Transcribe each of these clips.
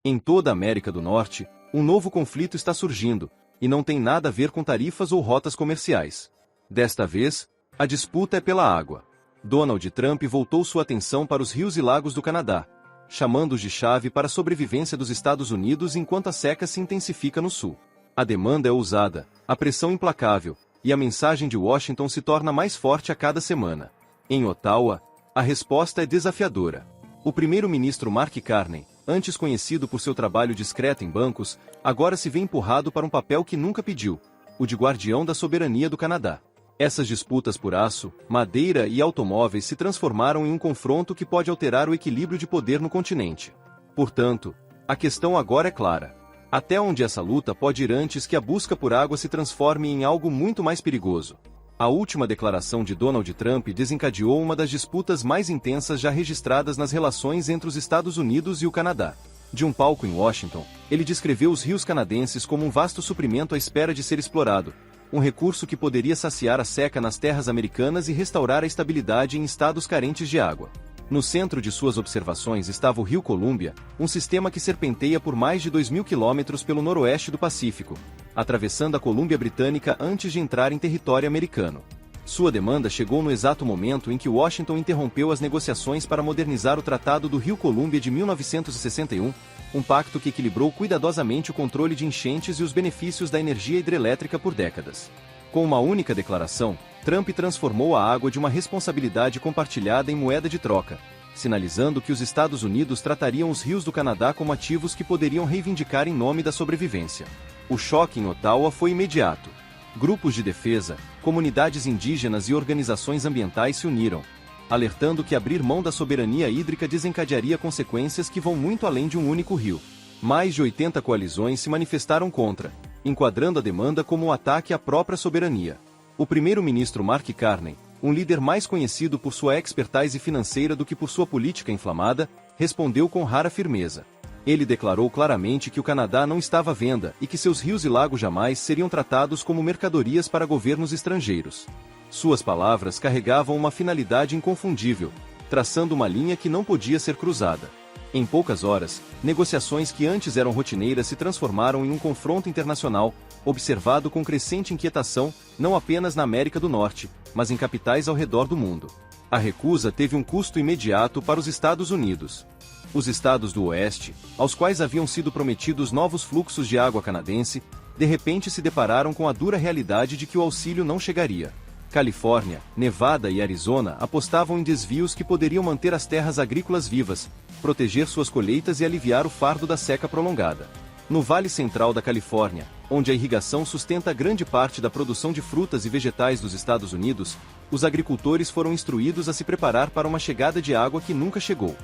Em toda a América do Norte, um novo conflito está surgindo, e não tem nada a ver com tarifas ou rotas comerciais. Desta vez, a disputa é pela água. Donald Trump voltou sua atenção para os rios e lagos do Canadá, chamando-os de chave para a sobrevivência dos Estados Unidos enquanto a seca se intensifica no sul. A demanda é ousada, a pressão implacável, e a mensagem de Washington se torna mais forte a cada semana. Em Ottawa, a resposta é desafiadora. O primeiro-ministro Mark Carney, antes conhecido por seu trabalho discreto em bancos, agora se vê empurrado para um papel que nunca pediu, o de guardião da soberania do Canadá. Essas disputas por aço, madeira e automóveis se transformaram em um confronto que pode alterar o equilíbrio de poder no continente. Portanto, a questão agora é clara. Até onde essa luta pode ir antes que a busca por água se transforme em algo muito mais perigoso? A última declaração de Donald Trump desencadeou uma das disputas mais intensas já registradas nas relações entre os Estados Unidos e o Canadá. De um palco em Washington, ele descreveu os rios canadenses como um vasto suprimento à espera de ser explorado, um recurso que poderia saciar a seca nas terras americanas e restaurar a estabilidade em estados carentes de água. No centro de suas observações estava o Rio Columbia, um sistema que serpenteia por mais de 2.000 quilômetros pelo noroeste do Pacífico, atravessando a Colômbia Britânica antes de entrar em território americano. Sua demanda chegou no exato momento em que Washington interrompeu as negociações para modernizar o Tratado do Rio Columbia de 1961, um pacto que equilibrou cuidadosamente o controle de enchentes e os benefícios da energia hidrelétrica por décadas. Com uma única declaração, Trump transformou a água de uma responsabilidade compartilhada em moeda de troca, sinalizando que os Estados Unidos tratariam os rios do Canadá como ativos que poderiam reivindicar em nome da sobrevivência. O choque em Ottawa foi imediato. Grupos de defesa, comunidades indígenas e organizações ambientais se uniram, alertando que abrir mão da soberania hídrica desencadearia consequências que vão muito além de um único rio. Mais de 80 coalizões se manifestaram contra, enquadrando a demanda como um ataque à própria soberania. O primeiro-ministro Mark Carney, um líder mais conhecido por sua expertise financeira do que por sua política inflamada, respondeu com rara firmeza. Ele declarou claramente que o Canadá não estava à venda e que seus rios e lagos jamais seriam tratados como mercadorias para governos estrangeiros. Suas palavras carregavam uma finalidade inconfundível, traçando uma linha que não podia ser cruzada. Em poucas horas, negociações que antes eram rotineiras se transformaram em um confronto internacional, observado com crescente inquietação, não apenas na América do Norte, mas em capitais ao redor do mundo. A recusa teve um custo imediato para os Estados Unidos. Os estados do Oeste, aos quais haviam sido prometidos novos fluxos de água canadense, de repente se depararam com a dura realidade de que o auxílio não chegaria. Califórnia, Nevada e Arizona apostavam em desvios que poderiam manter as terras agrícolas vivas, proteger suas colheitas e aliviar o fardo da seca prolongada. No Vale Central da Califórnia, onde a irrigação sustenta grande parte da produção de frutas e vegetais dos Estados Unidos, os agricultores foram instruídos a se preparar para uma chegada de água que nunca chegou.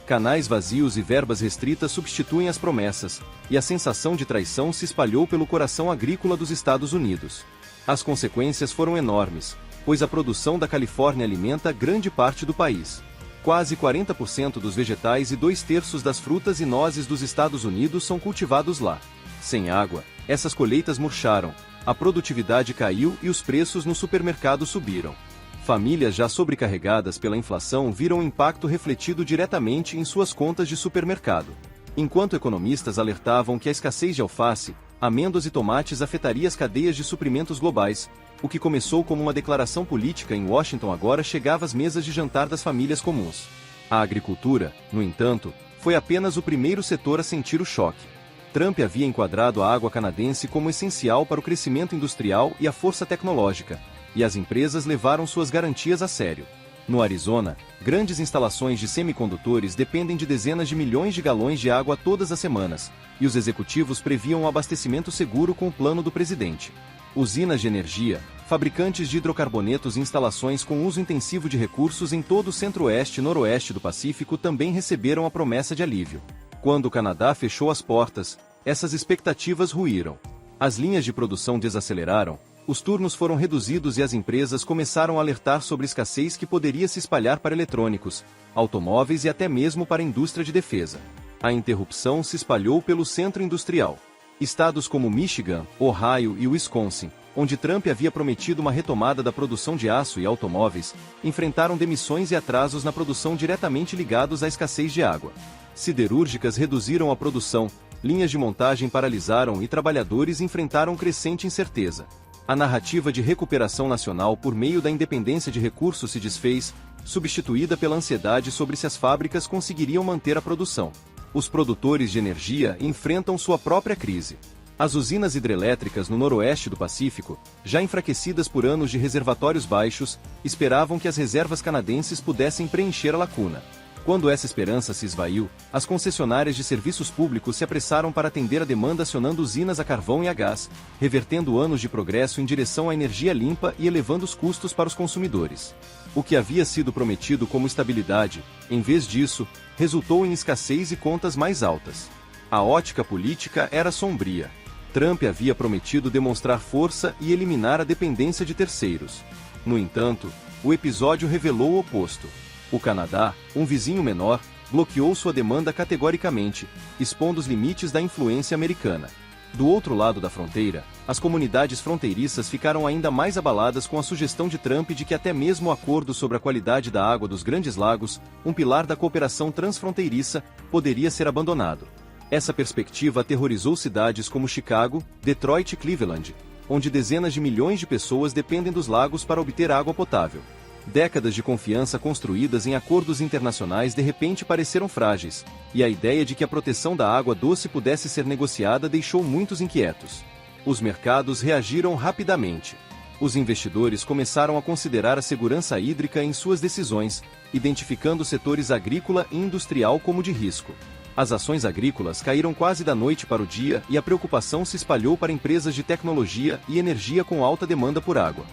Canais vazios e verbas restritas substituem as promessas, e a sensação de traição se espalhou pelo coração agrícola dos Estados Unidos. As consequências foram enormes, pois a produção da Califórnia alimenta grande parte do país. Quase 40% dos vegetais e 2/3 das frutas e nozes dos Estados Unidos são cultivados lá. Sem água, essas colheitas murcharam, a produtividade caiu e os preços no supermercado subiram. Famílias já sobrecarregadas pela inflação viram o impacto refletido diretamente em suas contas de supermercado. Enquanto economistas alertavam que a escassez de alface, amêndoas e tomates afetaria as cadeias de suprimentos globais, o que começou como uma declaração política em Washington agora chegava às mesas de jantar das famílias comuns. A agricultura, no entanto, foi apenas o primeiro setor a sentir o choque. Trump havia enquadrado a água canadense como essencial para o crescimento industrial e a força tecnológica, e as empresas levaram suas garantias a sério. No Arizona, grandes instalações de semicondutores dependem de dezenas de milhões de galões de água todas as semanas, e os executivos previam um abastecimento seguro com o plano do presidente. Usinas de energia, fabricantes de hidrocarbonetos e instalações com uso intensivo de recursos em todo o centro-oeste e noroeste do Pacífico também receberam a promessa de alívio. Quando o Canadá fechou as portas, essas expectativas ruíram. As linhas de produção desaceleraram, os turnos foram reduzidos e as empresas começaram a alertar sobre escassez que poderia se espalhar para eletrônicos, automóveis e até mesmo para a indústria de defesa. A interrupção se espalhou pelo centro industrial. Estados como Michigan, Ohio e Wisconsin, onde Trump havia prometido uma retomada da produção de aço e automóveis, enfrentaram demissões e atrasos na produção diretamente ligados à escassez de água. Siderúrgicas reduziram a produção, linhas de montagem paralisaram e trabalhadores enfrentaram crescente incerteza. A narrativa de recuperação nacional por meio da independência de recursos se desfez, substituída pela ansiedade sobre se as fábricas conseguiriam manter a produção. Os produtores de energia enfrentam sua própria crise. As usinas hidrelétricas no noroeste do Pacífico, já enfraquecidas por anos de reservatórios baixos, esperavam que as reservas canadenses pudessem preencher a lacuna. Quando essa esperança se esvaiu, as concessionárias de serviços públicos se apressaram para atender a demanda acionando usinas a carvão e a gás, revertendo anos de progresso em direção à energia limpa e elevando os custos para os consumidores. O que havia sido prometido como estabilidade, em vez disso, resultou em escassez e contas mais altas. A ótica política era sombria. Trump havia prometido demonstrar força e eliminar a dependência de terceiros. No entanto, o episódio revelou o oposto. O Canadá, um vizinho menor, bloqueou sua demanda categoricamente, expondo os limites da influência americana. Do outro lado da fronteira, as comunidades fronteiriças ficaram ainda mais abaladas com a sugestão de Trump de que até mesmo o acordo sobre a qualidade da água dos Grandes Lagos, um pilar da cooperação transfronteiriça, poderia ser abandonado. Essa perspectiva aterrorizou cidades como Chicago, Detroit e Cleveland, onde dezenas de milhões de pessoas dependem dos lagos para obter água potável. Décadas de confiança construídas em acordos internacionais de repente pareceram frágeis, e a ideia de que a proteção da água doce pudesse ser negociada deixou muitos inquietos. Os mercados reagiram rapidamente. Os investidores começaram a considerar a segurança hídrica em suas decisões, identificando setores agrícola e industrial como de risco. As ações agrícolas caíram quase da noite para o dia e a preocupação se espalhou para empresas de tecnologia e energia com alta demanda por água.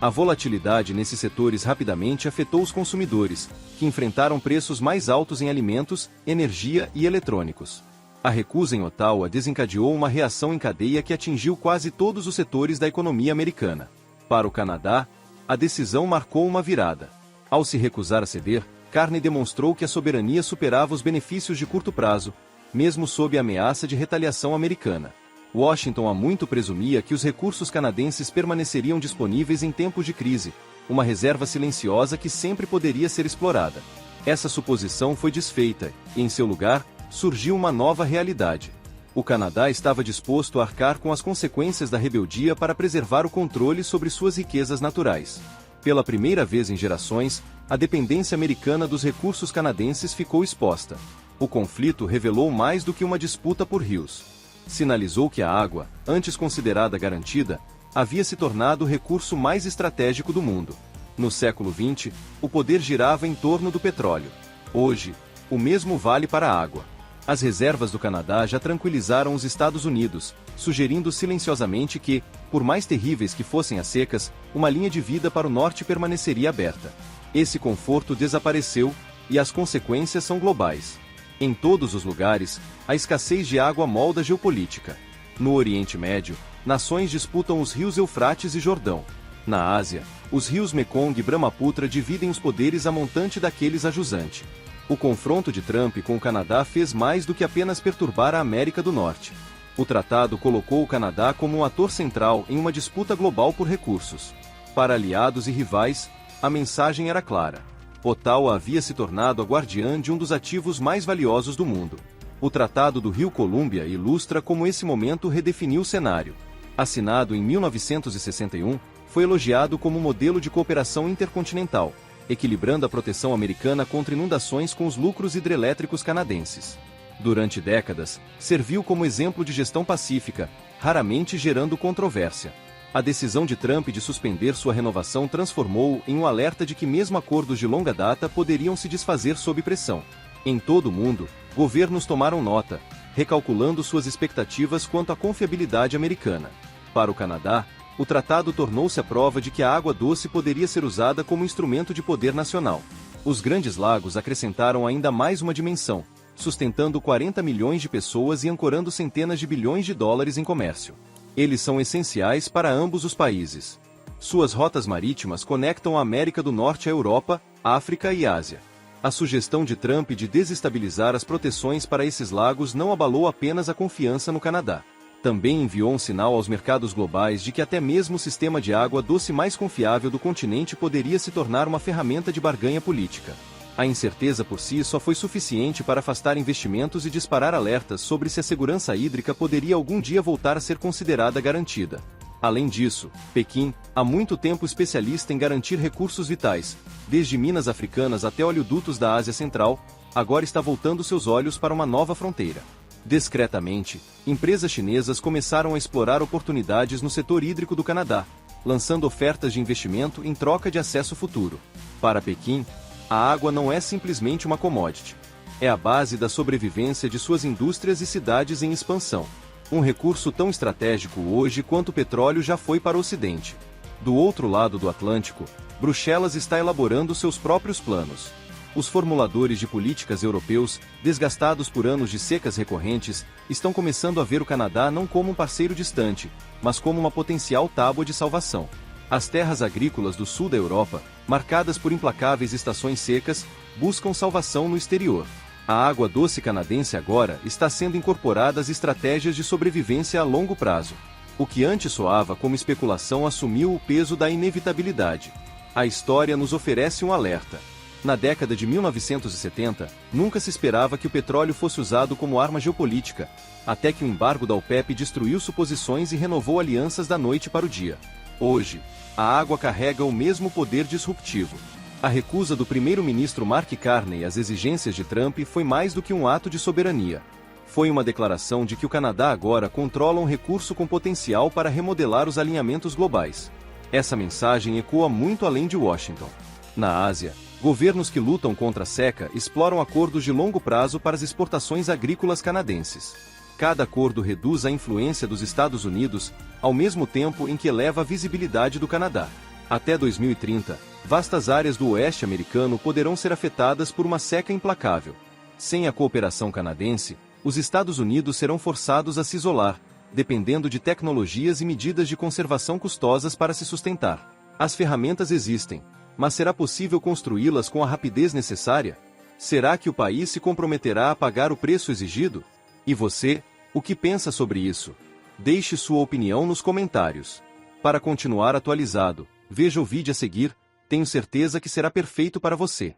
A volatilidade nesses setores rapidamente afetou os consumidores, que enfrentaram preços mais altos em alimentos, energia e eletrônicos. A recusa em Ottawa desencadeou uma reação em cadeia que atingiu quase todos os setores da economia americana. Para o Canadá, a decisão marcou uma virada. Ao se recusar a ceder, Carney demonstrou que a soberania superava os benefícios de curto prazo, mesmo sob a ameaça de retaliação americana. Washington há muito presumia que os recursos canadenses permaneceriam disponíveis em tempos de crise, uma reserva silenciosa que sempre poderia ser explorada. Essa suposição foi desfeita, e em seu lugar, surgiu uma nova realidade. O Canadá estava disposto a arcar com as consequências da rebeldia para preservar o controle sobre suas riquezas naturais. Pela primeira vez em gerações, a dependência americana dos recursos canadenses ficou exposta. O conflito revelou mais do que uma disputa por rios. Sinalizou que a água, antes considerada garantida, havia se tornado o recurso mais estratégico do mundo. No século XX, o poder girava em torno do petróleo. Hoje, o mesmo vale para a água. As reservas do Canadá já tranquilizaram os Estados Unidos, sugerindo silenciosamente que, por mais terríveis que fossem as secas, uma linha de vida para o norte permaneceria aberta. Esse conforto desapareceu, e as consequências são globais. Em todos os lugares, a escassez de água molda a geopolítica. No Oriente Médio, nações disputam os rios Eufrates e Jordão. Na Ásia, os rios Mekong e Brahmaputra dividem os poderes a montante daqueles a jusante. O confronto de Trump com o Canadá fez mais do que apenas perturbar a América do Norte. O tratado colocou o Canadá como um ator central em uma disputa global por recursos. Para aliados e rivais, a mensagem era clara. Ottawa havia se tornado a guardiã de um dos ativos mais valiosos do mundo. O Tratado do Rio Colômbia ilustra como esse momento redefiniu o cenário. Assinado em 1961, foi elogiado como modelo de cooperação intercontinental, equilibrando a proteção americana contra inundações com os lucros hidrelétricos canadenses. Durante décadas, serviu como exemplo de gestão pacífica, raramente gerando controvérsia. A decisão de Trump de suspender sua renovação transformou-o em um alerta de que mesmo acordos de longa data poderiam se desfazer sob pressão. Em todo o mundo, governos tomaram nota, recalculando suas expectativas quanto à confiabilidade americana. Para o Canadá, o tratado tornou-se a prova de que a água doce poderia ser usada como instrumento de poder nacional. Os Grandes Lagos acrescentaram ainda mais uma dimensão, sustentando 40 milhões de pessoas e ancorando centenas de bilhões de dólares em comércio. Eles são essenciais para ambos os países. Suas rotas marítimas conectam a América do Norte à Europa, África e Ásia. A sugestão de Trump de desestabilizar as proteções para esses lagos não abalou apenas a confiança no Canadá. Também enviou um sinal aos mercados globais de que até mesmo o sistema de água doce mais confiável do continente poderia se tornar uma ferramenta de barganha política. A incerteza por si só foi suficiente para afastar investimentos e disparar alertas sobre se a segurança hídrica poderia algum dia voltar a ser considerada garantida. Além disso, Pequim, há muito tempo especialista em garantir recursos vitais, desde minas africanas até oleodutos da Ásia Central, agora está voltando seus olhos para uma nova fronteira. Discretamente, empresas chinesas começaram a explorar oportunidades no setor hídrico do Canadá, lançando ofertas de investimento em troca de acesso futuro. Para Pequim, a água não é simplesmente uma commodity. É a base da sobrevivência de suas indústrias e cidades em expansão. Um recurso tão estratégico hoje quanto o petróleo já foi para o Ocidente. Do outro lado do Atlântico, Bruxelas está elaborando seus próprios planos. Os formuladores de políticas europeus, desgastados por anos de secas recorrentes, estão começando a ver o Canadá não como um parceiro distante, mas como uma potencial tábua de salvação. As terras agrícolas do sul da Europa, marcadas por implacáveis estações secas, buscam salvação no exterior. A água doce canadense agora está sendo incorporada às estratégias de sobrevivência a longo prazo. O que antes soava como especulação assumiu o peso da inevitabilidade. A história nos oferece um alerta. Na década de 1970, nunca se esperava que o petróleo fosse usado como arma geopolítica, até que o embargo da OPEP destruiu suposições e renovou alianças da noite para o dia. Hoje, a água carrega o mesmo poder disruptivo. A recusa do primeiro-ministro Mark Carney às exigências de Trump foi mais do que um ato de soberania. Foi uma declaração de que o Canadá agora controla um recurso com potencial para remodelar os alinhamentos globais. Essa mensagem ecoa muito além de Washington. Na Ásia, governos que lutam contra a seca exploram acordos de longo prazo para as exportações agrícolas canadenses. Cada acordo reduz a influência dos Estados Unidos, ao mesmo tempo em que eleva a visibilidade do Canadá. Até 2030, vastas áreas do oeste americano poderão ser afetadas por uma seca implacável. Sem a cooperação canadense, os Estados Unidos serão forçados a se isolar, dependendo de tecnologias e medidas de conservação custosas para se sustentar. As ferramentas existem, mas será possível construí-las com a rapidez necessária? Será que o país se comprometerá a pagar o preço exigido? E você, o que pensa sobre isso? Deixe sua opinião nos comentários. Para continuar atualizado, veja o vídeo a seguir, tenho certeza que será perfeito para você.